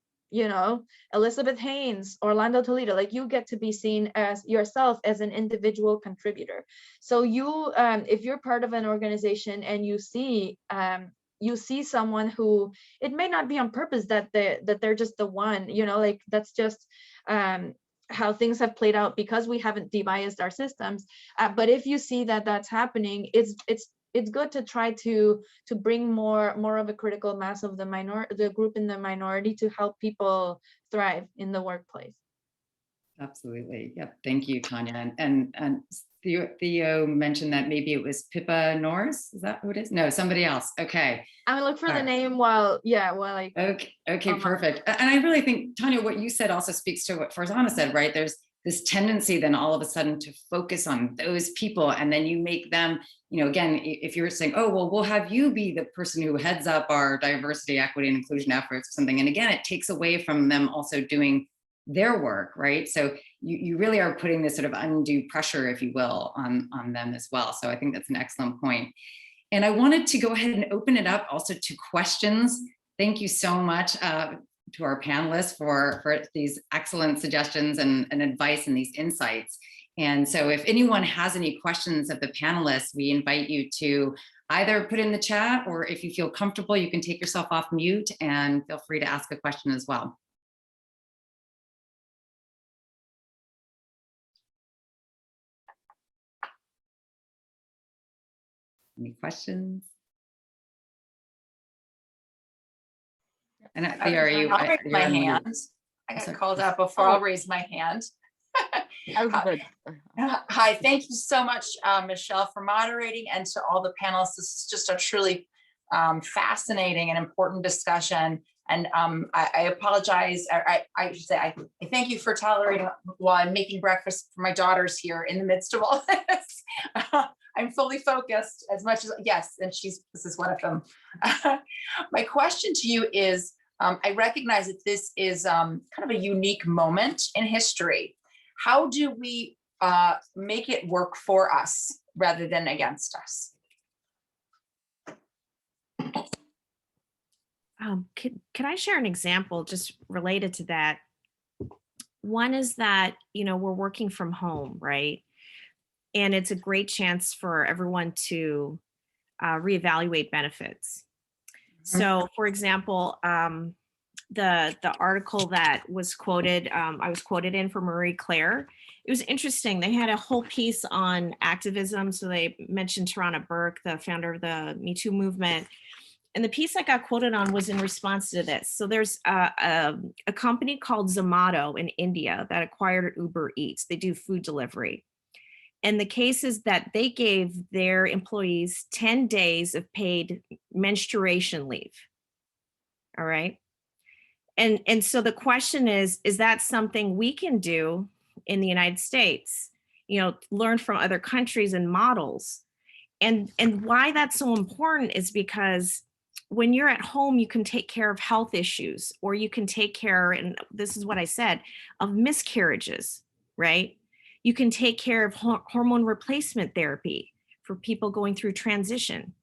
Elizabeth Haynes, Orlando Toledo. Like, you get to be seen as yourself as an individual contributor. So you, if you're part of an organization and you see someone who, it may not be on purpose that they're just the one, like that's just how things have played out because we haven't debiased our systems. But if you see that that's happening, it's good to try to bring more of a critical mass of the group in the minority to help people thrive in the workplace. Absolutely. Yep. Thank you, Tania. And Theo mentioned that maybe it was Pippa Norris. Is that who it is? No, somebody else. Okay. I'm gonna look for the name Okay, perfect. And I really think, Tania, what you said also speaks to what Farzana said, right? There's this tendency then all of a sudden to focus on those people, and then you make them, again, if you're saying, oh, well, we'll have you be the person who heads up our diversity, equity, and inclusion efforts or something. And again, it takes away from them also doing their work, right? So you really are putting this sort of undue pressure, if you will, on them as well. So I think that's an excellent point. And I wanted to go ahead and open it up also to questions. Thank you so much to our panelists for these excellent suggestions and advice and these insights. And so if anyone has any questions of the panelists, we invite you to either put in the chat, or if you feel comfortable, you can take yourself off mute and feel free to ask a question as well. Any questions? And I'll raise my hand. I got called up before. I'll raise my hand. Hi, thank you so much, Michelle, for moderating, and to all the panelists. This is just a truly fascinating and important discussion. And I apologize. I should say I thank you for tolerating while I'm making breakfast for my daughters here in the midst of all this. I'm fully focused as much as, yes, and this is one of them. My question to you is, I recognize that this is kind of a unique moment in history. How do we make it work for us rather than against us? Could I share an example just related to that? One is that, we're working from home, right? And it's a great chance for everyone to reevaluate benefits. So, for example, the article that was quoted, I was quoted in for Marie Claire. It was interesting. They had a whole piece on activism. So they mentioned Tarana Burke, the founder of the Me Too movement. And the piece I got quoted on was in response to this. So there's a company called Zomato in India that acquired Uber Eats. They do food delivery. And the case is that they gave their employees 10 days of paid menstruation leave. All right. And so the question is that something we can do in the United States, learn from other countries and models? And why that's so important is because when you're at home, you can take care of health issues, or you can take care, and this is what I said, of miscarriages, right? You can take care of hormone replacement therapy for people going through transition.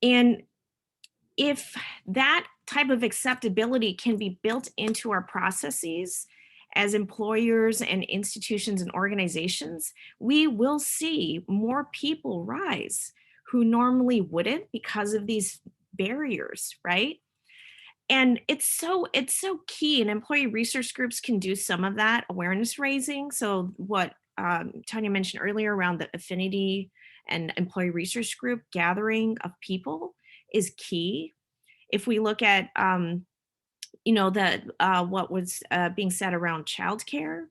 And if that type of acceptability can be built into our processes as employers and institutions and organizations, we will see more people rise who normally wouldn't because of these barriers, right? And it's so key, and employee research groups can do some of that awareness raising. So what Tania mentioned earlier around the affinity and employee research group gathering of people is key. If we look at, what was being said around childcare,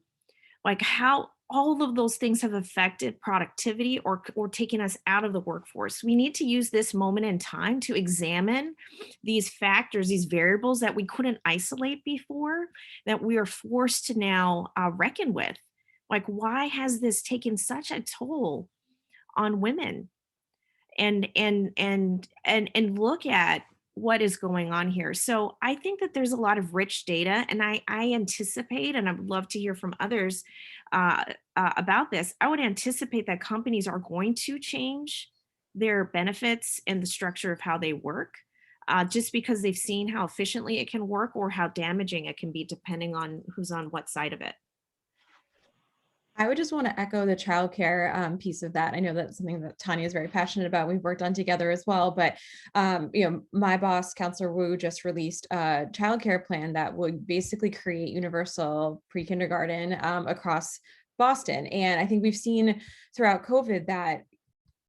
like how all of those things have affected productivity or taken us out of the workforce. We need to use this moment in time to examine these factors, these variables that we couldn't isolate before, that we are forced to now reckon with. Like, why has this taken such a toll on women? And look at what is going on here. So I think that there's a lot of rich data, and I anticipate, and I would love to hear from others about this. I would anticipate that companies are going to change their benefits and the structure of how they work, just because they've seen how efficiently it can work or how damaging it can be depending on who's on what side of it. I would just want to echo the childcare piece of that. I know that's something that Tania is very passionate about. We've worked on together as well. But my boss, Counselor Wu, just released a childcare plan that would basically create universal pre-kindergarten across Boston. And I think we've seen throughout COVID that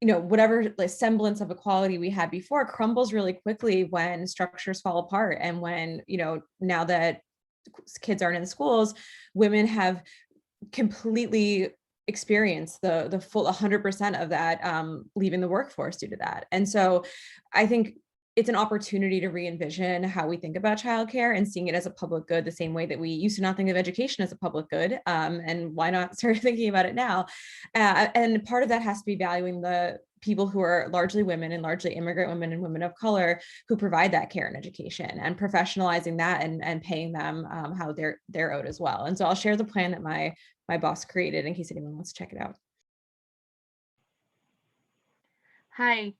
whatever semblance of equality we had before crumbles really quickly when structures fall apart, and when now that kids aren't in schools, women have completely experience the full 100% of that leaving the workforce due to that. And so I think it's an opportunity to re-envision how we think about childcare and seeing it as a public good, the same way that we used to not think of education as a public good. And why not start thinking about it now? And part of that has to be valuing the people who are largely women and largely immigrant women and women of color who provide that care and education, and professionalizing that and paying them how they're owed as well. And so I'll share the plan that my boss created in case anyone wants to check it out. Hi.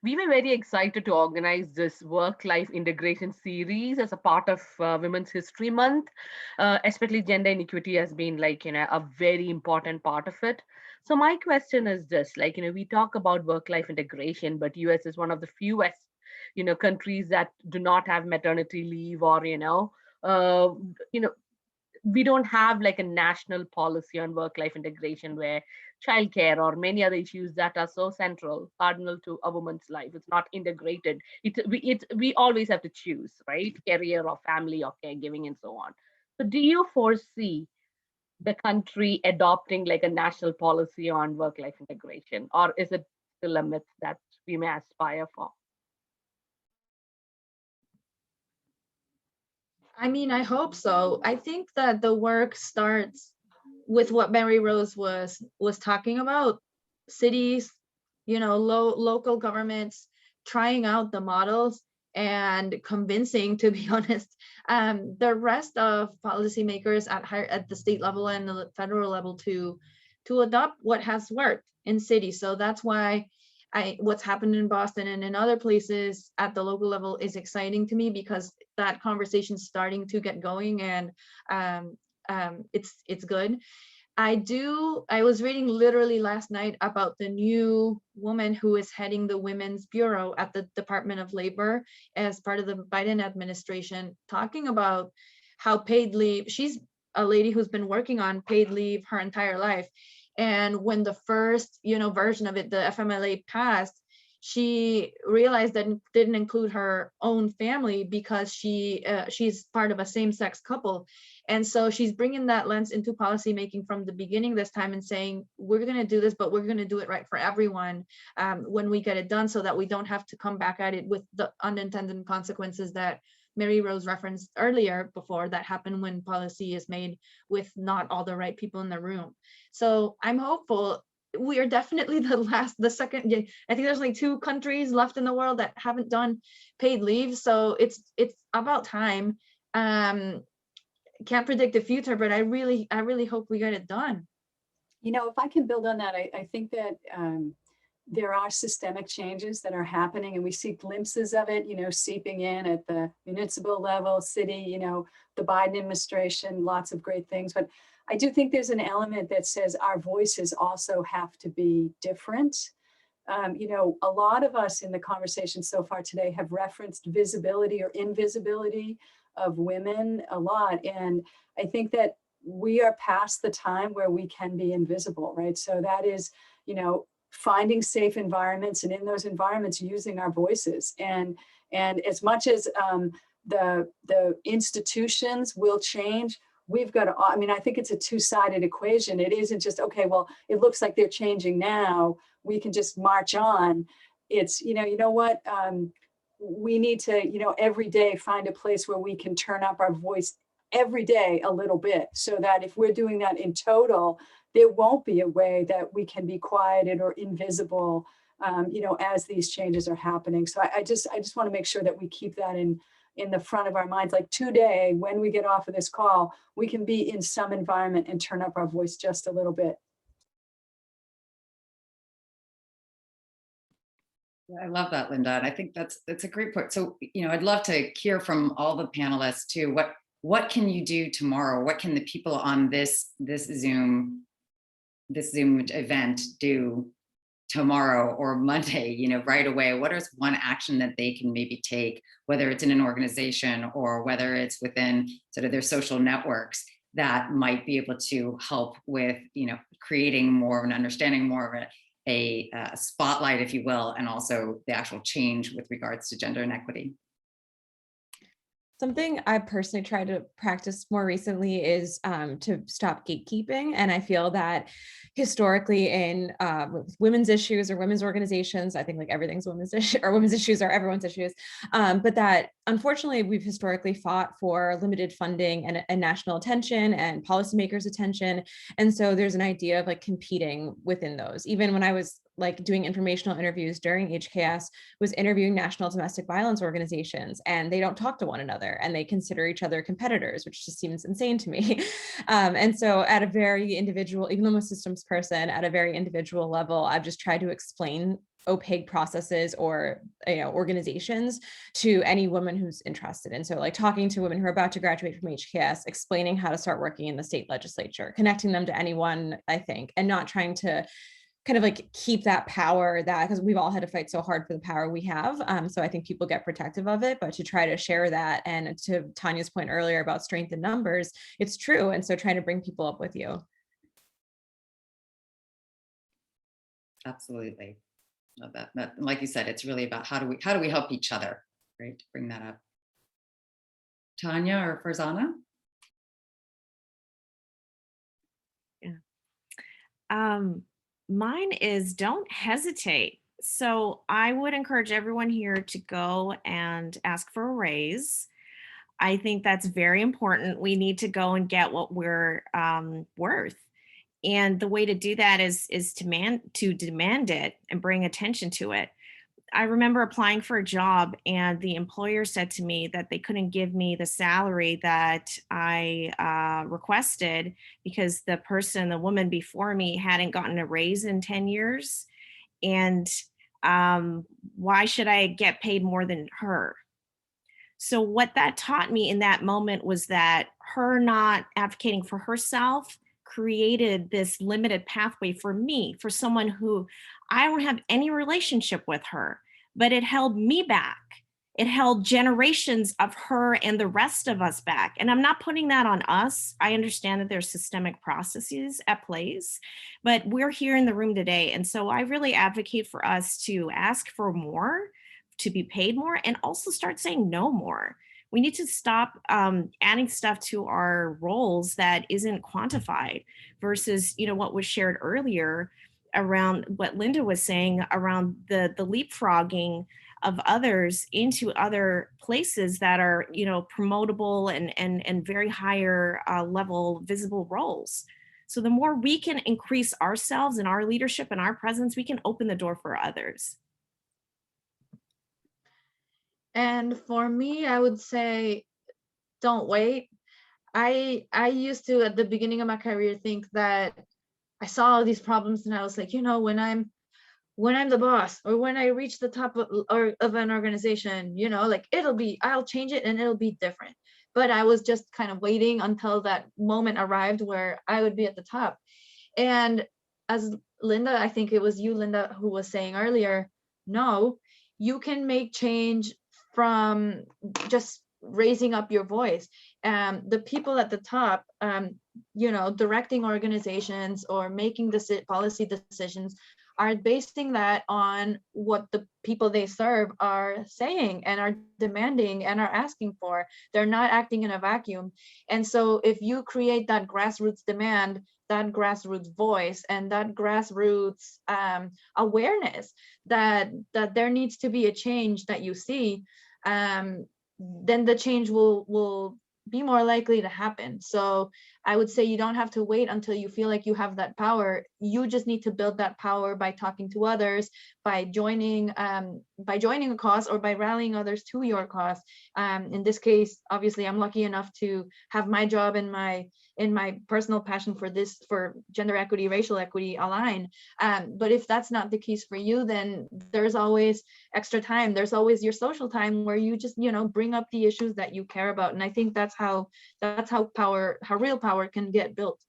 We were very excited to organize this work-life integration series as a part of Women's History Month. Especially gender inequity has been a very important part of it. So my question is this, we talk about work-life integration, but US is one of the fewest, countries that do not have maternity leave, or, we don't have a national policy on work-life integration where childcare or many other issues that are so central, cardinal to a woman's life, it's not integrated. We always have to choose, right? Career or family or caregiving and so on. So do you foresee the country adopting a national policy on work-life integration, or is it still a myth that we may aspire for? I mean, I hope so. I think that the work starts with what MaryRose was talking about. Cities, local governments trying out the models and convincing, to be honest, the rest of policymakers at the state level and the federal level to adopt what has worked in cities. So that's why what's happened in Boston and in other places at the local level is exciting to me, because that conversation is starting to get going, and it's good. I was reading literally last night about the new woman who is heading the Women's Bureau at the Department of Labor as part of the Biden administration, talking about how paid leave, she's a lady who's been working on paid leave her entire life. And when the first, version of it, the FMLA passed, she realized that it didn't include her own family because she's part of a same-sex couple. And so she's bringing that lens into policymaking from the beginning this time and saying, we're going to do this, but we're going to do it right for everyone when we get it done, so that we don't have to come back at it with the unintended consequences that MaryRose referenced earlier before, that happen when policy is made with not all the right people in the room. So I'm hopeful. We are definitely the second. I think there's 2 countries left in the world that haven't done paid leave. So it's about time. Can't predict the future, but I really hope we get it done. If I can build on that, I think that there are systemic changes that are happening, and we see glimpses of it, seeping in at the municipal level, city, the Biden administration, lots of great things. But I do think there's an element that says our voices also have to be different. A lot of us in the conversation so far today have referenced visibility or invisibility of women a lot. And I think that we are past the time where we can be invisible, right? So that is, finding safe environments, and in those environments using our voices. And as much as the institutions will change, we've got to, I mean, I think it's a two-sided equation. It isn't just, okay, well, it looks like they're changing now, we can just march on. It's, you know what, we need to, every day find a place where we can turn up our voice every day a little bit, so that if we're doing that in total, there won't be a way that we can be quieted or invisible, as these changes are happening. So I just want to make sure that we keep that in the front of our minds. Like today, when we get off of this call, we can be in some environment and turn up our voice just a little bit. Yeah, I love that, Linda. And I think that's a great point. So, I'd love to hear from all the panelists too. What can you do tomorrow? What can the people on this Zoom event do tomorrow or Monday, right away? What is one action that they can maybe take, whether it's in an organization or whether it's within sort of their social networks, that might be able to help with, creating more of an understanding, more of a spotlight, if you will, and also the actual change with regards to gender inequity? Something I personally tried to practice more recently is to stop gatekeeping. And I feel that historically in women's issues or women's organizations, I think like everything's women's issue, or women's issues are everyone's issues. But that unfortunately we've historically fought for limited funding and national attention and policymakers' attention. And so there's an idea of like competing within those. Even when I was like doing informational interviews during HKS, was interviewing national domestic violence organizations, and they don't talk to one another and they consider each other competitors, which just seems insane to me. And so at a very individual, even though I'm a systems person, at a very individual level, I've just tried to explain opaque processes or organizations to any woman who's interested. And so like talking to women who are about to graduate from HKS, explaining how to start working in the state legislature, connecting them to anyone, I think, and not trying to kind of like keep that power, that because we've all had to fight so hard for the power we have. So I think people get protective of it, but to try to share that, and to Tania's point earlier about strength in numbers, it's true. And so trying to bring people up with you. Absolutely. Love that. Like you said, it's really about how do we help each other, right? To bring that up. Tania or Farzana? Yeah. Mine is don't hesitate. So I would encourage everyone here to go and ask for a raise. I think that's very important. We need to go and get what we're worth. And the way to do that is to demand it and bring attention to it. I remember applying for a job, and the employer said to me that they couldn't give me the salary that I requested because the woman before me hadn't gotten a raise in 10 years. And why should I get paid more than her? So what that taught me in that moment was that her not advocating for herself created this limited pathway for me, for someone who I don't have any relationship with her, but it held me back. It held generations of her and the rest of us back. And I'm not putting that on us. I understand that there's systemic processes at plays, but we're here in the room today. And so I really advocate for us to ask for more, to be paid more, and also start saying no more. We need to stop adding stuff to our roles that isn't quantified versus, what was shared earlier around what Linda was saying around the leapfrogging of others into other places that are, promotable and very higher level visible roles. So the more we can increase ourselves and our leadership and our presence, we can open the door for others. And for me, I would say, don't wait. I used to, at the beginning of my career, think that I saw all these problems and I was like, when I'm the boss, or when I reach the top of an organization, I'll change it and it'll be different. But I was just kind of waiting until that moment arrived where I would be at the top. And as Linda, I think it was you, Linda, who was saying earlier, no, you can make change from just raising up your voice. The people at the top, directing organizations or making policy decisions are basing that on what the people they serve are saying and are demanding and are asking for. They're not acting in a vacuum. And so if you create that grassroots demand, that grassroots voice, and that grassroots awareness that there needs to be a change that you see, then the change will be more likely to happen. So I would say you don't have to wait until you feel like you have that power. You just need to build that power by talking to others, by joining a cause, or by rallying others to your cause. In this case, obviously, I'm lucky enough to have my job and my personal passion for gender equity, racial equity align. But if that's not the case for you, then there's always extra time. There's always your social time where you just, bring up the issues that you care about. And I think that's how real power can get built.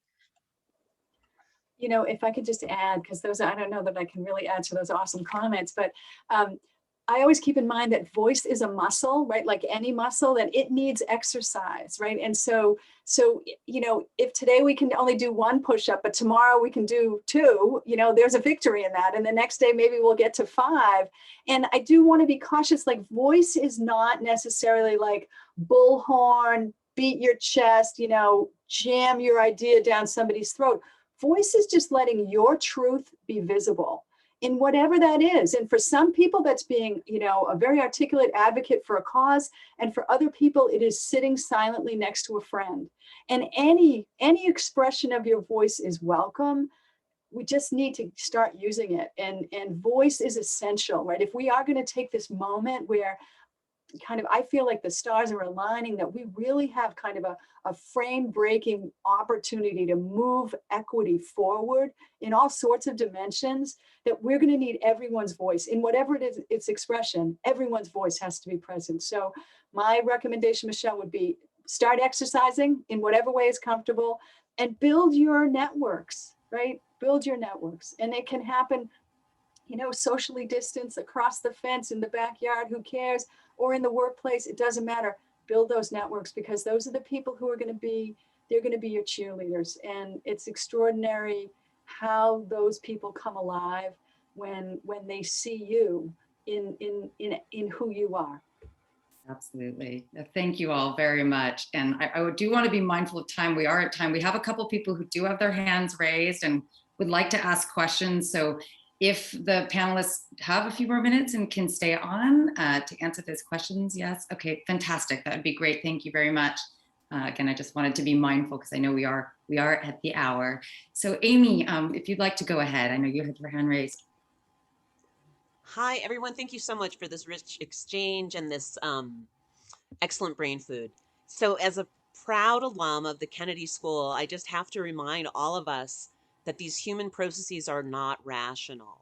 If I could just add, because I don't know that I can really add to those awesome comments, but I always keep in mind that voice is a muscle, right? Like any muscle, that it needs exercise, right? And so, if today we can only do 1 push-up, but tomorrow we can do 2, there's a victory in that. And the next day, maybe we'll get to 5. And I do want to be cautious, like voice is not necessarily like bullhorn, beat your chest, jam your idea down somebody's throat. Voice is just letting your truth be visible in whatever that is. And for some people, that's being, a very articulate advocate for a cause. And for other people, it is sitting silently next to a friend. And any expression of your voice is welcome. We just need to start using it. And voice is essential, right? If we are going to take this moment where I feel like the stars are aligning, that we really have kind of a frame breaking opportunity to move equity forward in all sorts of dimensions, that we're going to need everyone's voice in whatever it is, its expression. Everyone's voice has to be present. So my recommendation, Michelle, would be start exercising in whatever way is comfortable and build your networks, right? Build your networks. And it can happen, socially distanced, across the fence, in the backyard, who cares? Or in the workplace, it doesn't matter. Build those networks, because those are the people who are going to be your cheerleaders. And it's extraordinary how those people come alive when they see you in who you are. Absolutely. Thank you all very much. And I do want to be mindful of time. We are at time. We have a couple people who do have their hands raised and would like to ask questions. So if the panelists have a few more minutes and can stay on to answer those questions, yes. Okay, fantastic. That would be great. Thank you very much. Again, I just wanted to be mindful because I know we are at the hour. So Amy, if you'd like to go ahead, I know you had your hand raised. Hi, everyone. Thank you so much for this rich exchange and this excellent brain food. So as a proud alum of the Kennedy School, I just have to remind all of us that these human processes are not rational,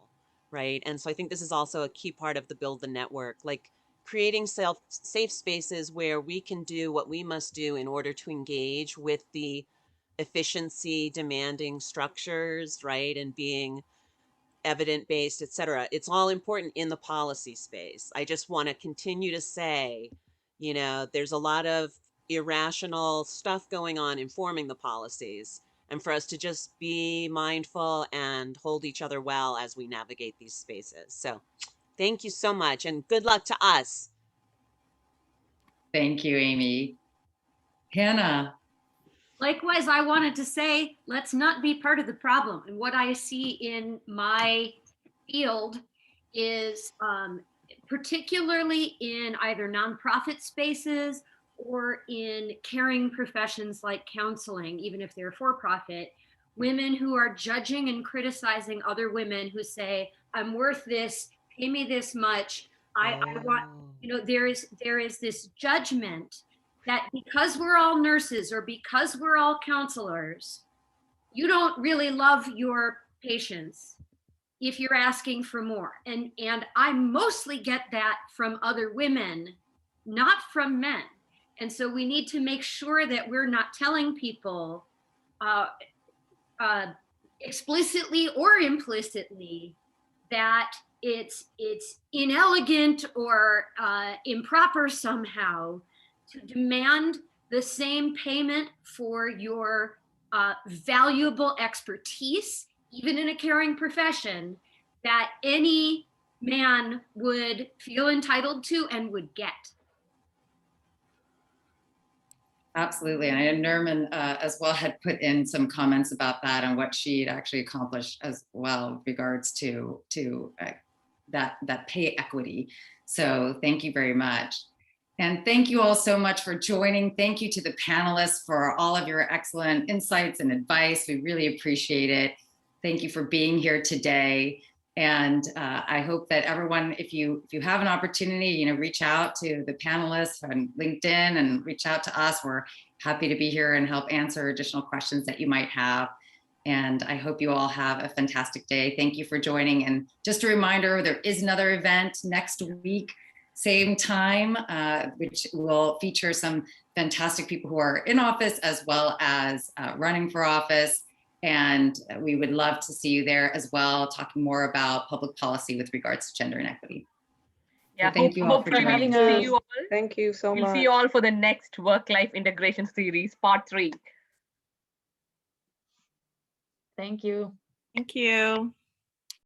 right? And so I think this is also a key part of the Build the Network, like creating safe spaces where we can do what we must do in order to engage with the efficiency demanding structures, right? And being evidence-based, et cetera. It's all important in the policy space. I just want to continue to say, there's a lot of irrational stuff going on informing the policies, and for us to just be mindful and hold each other well as we navigate these spaces. So thank you so much, and good luck to us. Thank you, Amy. Hannah. Likewise, I wanted to say, let's not be part of the problem. And what I see in my field is particularly in either nonprofit spaces or in caring professions like counseling, even if they're for-profit, women who are judging and criticizing other women who say, I'm worth this, pay me this much. I want, there is this judgment that because we're all nurses or because we're all counselors, you don't really love your patients if you're asking for more. And I mostly get that from other women, not from men. And so we need to make sure that we're not telling people explicitly or implicitly that it's inelegant or improper somehow to demand the same payment for your valuable expertise, even in a caring profession, that any man would feel entitled to and would get. Absolutely. And I know Nerman as well had put in some comments about that and what she'd actually accomplished as well with regards to that pay equity. So thank you very much. And thank you all so much for joining. Thank you to the panelists for all of your excellent insights and advice. We really appreciate it. Thank you for being here today. And I hope that everyone, if you have an opportunity, reach out to the panelists on LinkedIn and reach out to us. We're happy to be here and help answer additional questions that you might have. And I hope you all have a fantastic day. Thank you for joining. And just a reminder, there is another event next week, same time, which will feature some fantastic people who are in office as well as running for office. And we would love to see you there as well, talking more about public policy with regards to gender inequity. Yeah, So thank you all for hopefully joining we'll us. see you all. Thank you so much. We'll see you all for the next Work-Life Integration series, part 3. Thank you. Thank you.